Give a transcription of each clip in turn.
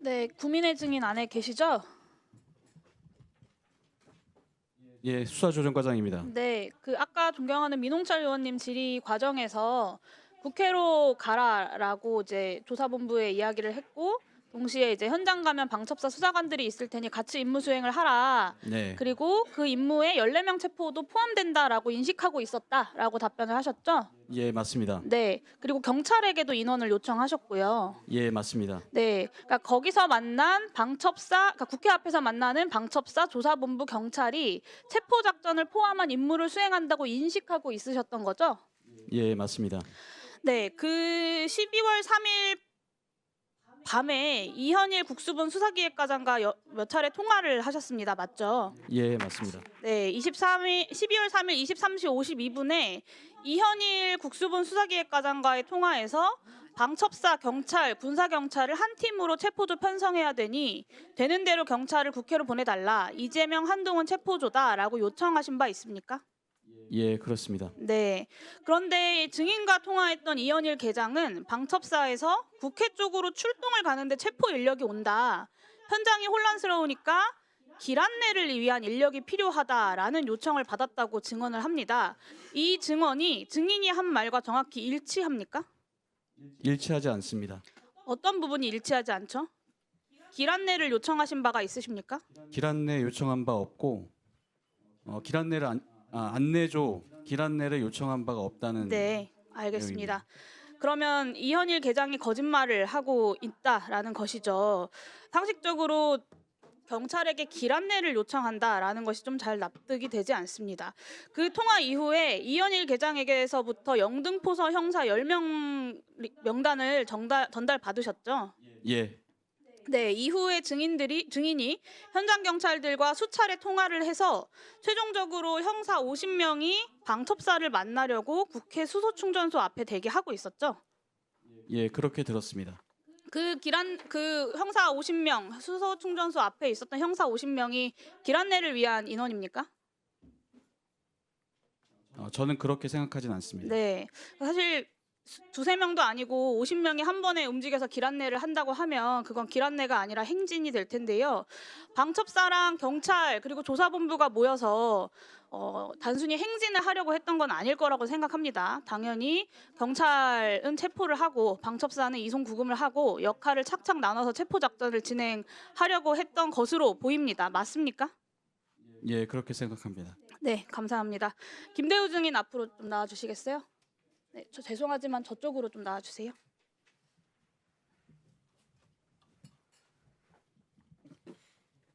네, 구민의 증인 안에 계시죠? 예, 수사조정과장입니다. 네, 아까 존경하는 민홍철 의원님 질의 과정에서 국회로 가라라고 이제 조사본부에 이야기를 했고, 동시에 이제 현장 가면 방첩사 수사관들이 있을 테니 같이 임무 수행을 하라. 네, 그리고 그 임무에 14명 체포도 포함된다라고 인식하고 있었다라고 답변을 하셨죠? 예, 맞습니다. 네, 그리고 경찰에게도 인원을 요청하셨고요. 예, 맞습니다. 네, 그러니까 거기서 만난 방첩사, 그러니까 국회 앞에서 만나는 방첩사, 조사본부, 경찰이 체포 작전을 포함한 임무를 수행한다고 인식하고 있으셨던 거죠? 예, 맞습니다. 네, 12월 3일 밤에 이현일 국수본 수사기획과장과 몇 차례 통화를 하셨습니다. 맞죠? 예, 맞습니다. 네, 12월 3일 23시 52분에 이현일 국수본 수사기획과장과의 통화에서 방첩사, 경찰, 군사경찰을 한 팀으로 체포조 편성해야 되니 되는 대로 경찰을 국회로 보내달라. 이재명, 한동훈 체포조다라고 요청하신 바 있습니까? 예, 그렇습니다. 네. 그런데 증인과 통화했던 이현일 계장은 방첩사에서 국회 쪽으로 출동을 가는데 체포 인력이 온다. 현장이 혼란스러우니까 길 안내를 위한 인력이 필요하다라는 요청을 받았다고 증언을 합니다. 이 증언이 증인이 한 말과 정확히 일치합니까? 일치하지 않습니다. 어떤 부분이 일치하지 않죠? 길 안내를 요청하신 바가 있으십니까? 길 안내 요청한 바 없고 길 안내를 안내조 길 안내를 요청한 바가 없다는. 네, 알겠습니다. 그러면 이현일 계장이 거짓말을 하고 있다라는 것이죠. 상식적으로 경찰에게 길 안내를 요청한다라는 것이 좀 잘 납득이 되지 않습니다. 그 통화 이후에 이현일 계장에게서부터 영등포서 형사 10명 명단을 전달 받으셨죠? 예, 네, 이후에 증인이 현장 경찰들과 수차례 통화를 해서 최종적으로 형사 50명이 방첩사를 만나려고 국회 수소충전소 앞에 대기하고 있었죠. 예, 그렇게 들었습니다. 그 형사 50명, 수소충전소 앞에 있었던 형사 50명이 길 안내를 위한 인원입니까? 저는 그렇게 생각하진 않습니다. 네, 사실 두세 명도 아니고 50명이 한 번에 움직여서 길 안내를 한다고 하면 그건 길 안내가 아니라 행진이 될 텐데요. 방첩사랑 경찰 그리고 조사본부가 모여서 단순히 행진을 하려고 했던 건 아닐 거라고 생각합니다. 당연히 경찰은 체포를 하고 방첩사는 이송 구금을 하고 역할을 착착 나눠서 체포 작전을 진행하려고 했던 것으로 보입니다. 맞습니까? 예, 그렇게 생각합니다. 네, 감사합니다. 김대우 증인 앞으로 좀 나와주시겠어요? 네, 저 죄송하지만 저쪽으로 좀 나와주세요.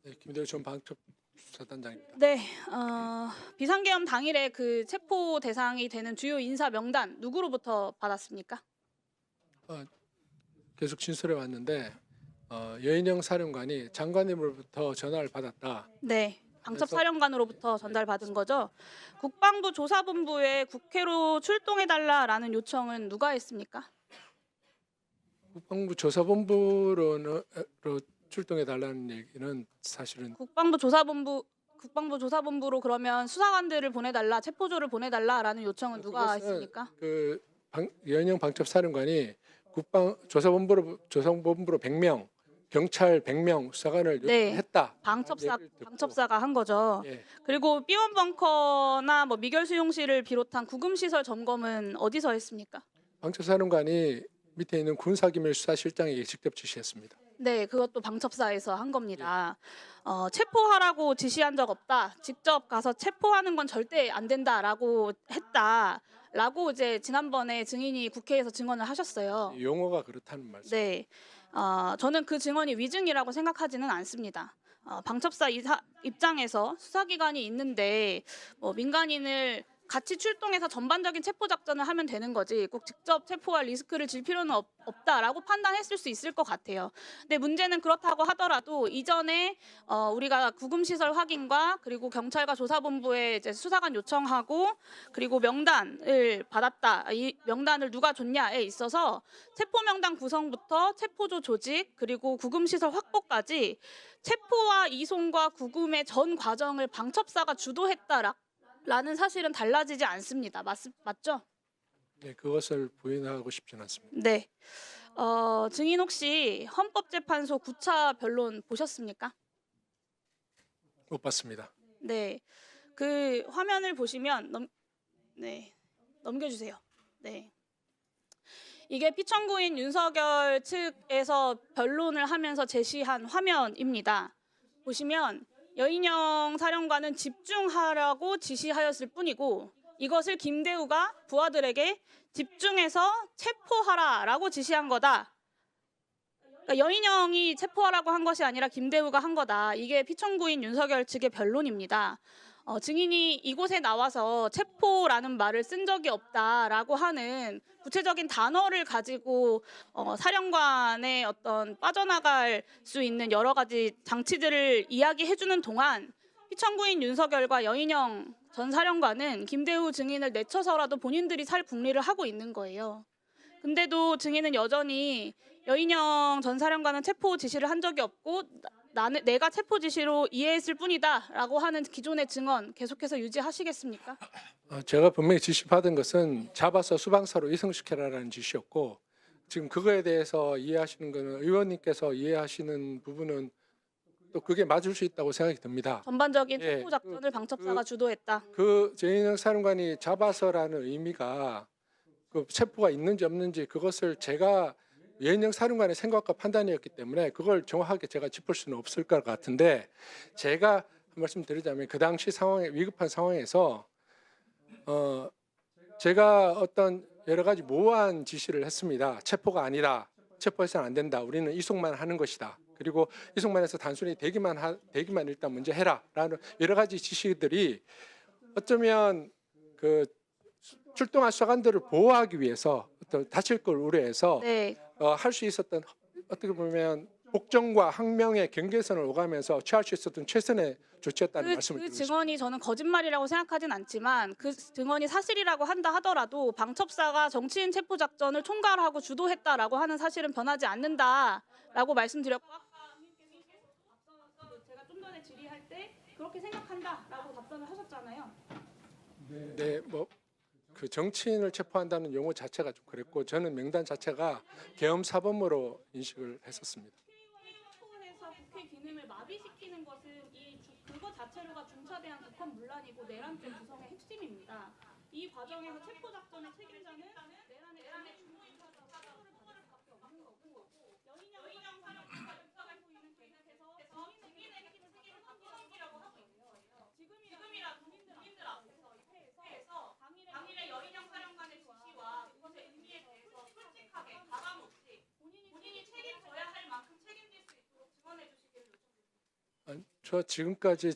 네, 김대우 전 방첩수사단장입니다. 네, 비상계엄 당일에 그 체포 대상이 되는 주요 인사 명단 누구로부터 받았습니까? 계속 진술해 왔는데 여인영 사령관이 장관님으로부터 전화를 받았다. 네, 방첩사령관으로부터 전달받은 거죠. 국방부 조사본부에 국회로 출동해달라라는 요청은 누가 했습니까? 국방부 조사본부로 출동해 달라는 얘기는 사실은 국방부 조사본부로 그러면 수사관들을 보내달라, 체포조를 보내달라라는 요청은 누가 그것은 했습니까? 여인영 방첩사령관이 조사본부로 100명, 경찰 100명 수사관을 네. 했다. 방첩사가 한 거죠. 예, 그리고 B1 벙커나 뭐 미결 수용실을 비롯한 구금 시설 점검은 어디서 했습니까? 방첩사령관이 밑에 있는 군사기밀 수사실장에게 직접 지시했습니다. 네, 그것도 방첩사에서 한 겁니다. 체포하라고 지시한 적 없다. 직접 가서 체포하는 건 절대 안 된다라고 했다라고 이제 지난번에 증인이 국회에서 증언을 하셨어요. 용어가 그렇다는 말씀. 네, 저는 그 증언이 위증이라고 생각하지는 않습니다. 방첩사 입장에서 수사기관이 있는데 민간인을 같이 출동해서 전반적인 체포 작전을 하면 되는 거지 꼭 직접 체포할 리스크를 질 필요는 없다라고 판단했을 수 있을 것 같아요. 근데 문제는 그렇다고 하더라도 이전에 우리가 구금시설 확인과 그리고 경찰과 조사본부에 이제 수사관 요청하고 그리고 명단을 받았다. 이 명단을 누가 줬냐에 있어서 체포 명단 구성부터 체포조 조직 그리고 구금시설 확보까지 체포와 이송과 구금의 전 과정을 방첩사가 주도했다라는 사실은 달라지지 않습니다. 맞죠? 네, 그것을 부인하고 싶지는 않습니다. 네. 증인 혹시 헌법재판소 9차 변론 보셨습니까? 못 봤습니다. 네. 그 화면을 보시면 넘겨주세요. 네. 이게 피청구인 윤석열 측에서 변론을 하면서 제시한 화면입니다. 보시면 여인영 사령관은 집중하라고 지시하였을 뿐이고 이것을 김대우가 부하들에게 집중해서 체포하라라고 지시한 거다. 그러니까 여인영이 체포하라고 한 것이 아니라 김대우가 한 거다. 이게 피청구인 윤석열 측의 변론입니다. 증인이 이곳에 나와서 체포라는 말을 쓴 적이 없다라고 하는 구체적인 단어를 가지고 사령관의 어떤 빠져나갈 수 있는 여러 가지 장치들을 이야기해주는 동안 피청구인 윤석열과 여인영 전 사령관은 김대우 증인을 내쳐서라도 본인들이 살 궁리를 하고 있는 거예요. 근데도 증인은 여전히 여인영 전 사령관은 체포 지시를 한 적이 없고 내가 체포 지시로 이해했을 뿐이다라고 하는 기존의 증언 계속해서 유지하시겠습니까? 제가 분명히 지시받은 것은 잡아서 수방사로 이송시켜라라는 지시였고 지금 그거에 대해서 이해하시는 것은 의원님께서 이해하시는 부분은 또 그게 맞을 수 있다고 생각이 듭니다. 전반적인 예, 체포 작전을 방첩사가 주도했다. 그 여인영 사령관이 잡아서라는 의미가 그 체포가 있는지 없는지 그것을 제가 여인영 사령관의 생각과 판단이었기 때문에 그걸 정확하게 제가 짚을 수는 없을 것 같은데 제가 한 말씀 드리자면 그 당시 상황에 위급한 상황에서 제가 어떤 여러 가지 모호한 지시를 했습니다. 체포가 아니라 체포해서는 안 된다. 우리는 이송만 하는 것이다. 그리고 이송만해서 단순히 대기만 일단 먼저 해라라는 여러 가지 지시들이 어쩌면 그 출동한 수사관들을 보호하기 위해서 어떤 다칠 걸 우려해서 네. 할 수 있었던 어떻게 보면 복정과 항명의 경계선을 오가면서 취할 수 있었던 최선의 조치였다는 말씀을 그 드리고 싶습니다. 증언이 저는 거짓말이라고 생각하진 않지만 그 증언이 사실이라고 한다 하더라도 방첩사가 정치인 체포 작전을 총괄하고 주도했다라고 하는 사실은 변하지 않는다라고 말씀드렸고 아까 제가 좀 전에 질의할 때 그렇게 생각한다라고 답변을 하셨잖아요. 네, 뭐 그 정치인을 체포한다는 용어 자체가 좀 그랬고 저는 명단 자체가 계엄 사범으로 인식을 했었습니다. 체포해서 국회 기능을 마비시키는 것은 그거 자체로가 중차대한 북한 문란이고 내란죄 구성의 핵심입니다. 이 과정에서 체포 작전의 책임자는 내란의 강대 주도인사자 체포를 받을 수밖에 없는 거고 여인영 사령관과 육박을 보이는 계속해서 국민에게 책임을 넘기려고 하고 있는 거예요. 지금이라 국민들 앞에서 회에서 당일의 여인영 사령관의 지시와 그것의 의미에 대해서 솔직하게 가감 없이 본인이 책임져야 할 만큼 책임질 수 있도록 증언해 주시기를 요청드립니다. 저 지금까지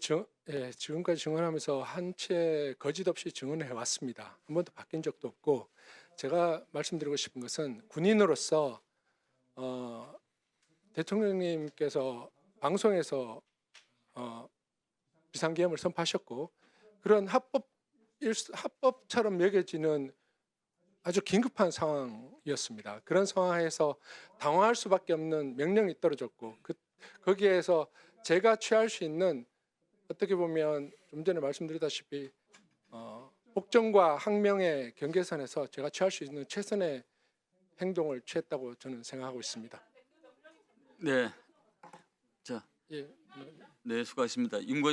증언하면서 한 채 거짓 없이 증언해 왔습니다. 한 번도 바뀐 적도 없고 제가 말씀드리고 싶은 것은 군인으로서 대통령님께서 방송에서 비상계엄을 선포하셨고 그런 합법처럼 여겨지는 아주 긴급한 상황이었습니다. 그런 상황에서 당황할 수밖에 없는 명령이 떨어졌고 거기에서 제가 취할 수 있는 어떻게 보면 좀 전에 말씀드렸다시피 복정과 항명의 경계선에서 제가 취할 수 있는 최선의 행동을 취했다고 저는 생각하고 있습니다. 네. 자, 예. 네, 수고하십니다.